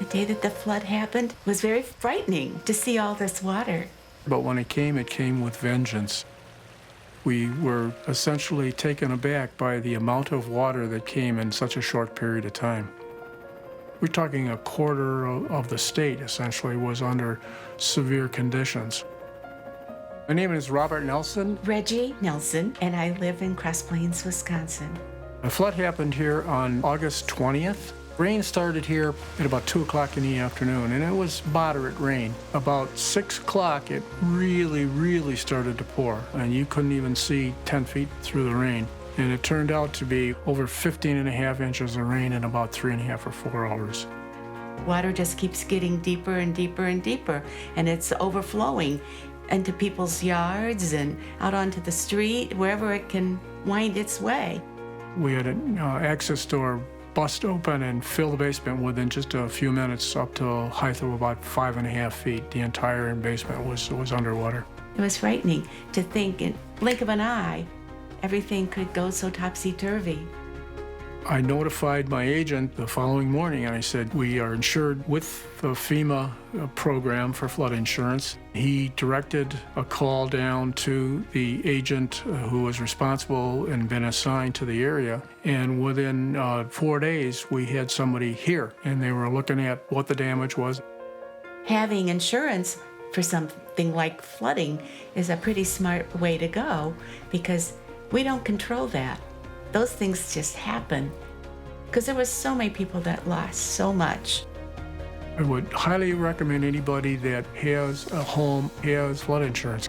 The day that the flood happened was very frightening to see all this water. But when it came with vengeance. We were essentially taken aback by the amount of water that came in such a short period of time. We're talking a quarter of the state essentially was under severe conditions. My name is Robert Nelson. Redgy Nelson, and I live in Cross Plains, Wisconsin. The flood happened here on August 20th. Rain started here at about 2 o'clock in the afternoon, and it was moderate rain. About 6 o'clock, it really started to pour, and you couldn't even see 10 feet through the rain. And it turned out to be over 15.5 inches of rain in about 3.5 or 4 hours. Water just keeps getting deeper and deeper and deeper, and it's overflowing into people's yards and out onto the street, wherever it can wind its way. We had an access door bust open and fill the basement within just a few minutes, up to a height of about 5.5 feet. The entire basement was underwater. It was frightening to think in blink of an eye, everything could go so topsy-turvy. I notified my agent the following morning, and I said, we are insured with the FEMA program for flood insurance. He directed a call down to the agent who was responsible and been assigned to the area. And within 4 days, we had somebody here, and they were looking at what the damage was. Having insurance for something like flooding is a pretty smart way to go, because we don't control that. Those things just happen, because there was so many people that lost so much. I would highly recommend anybody that has a home has flood insurance.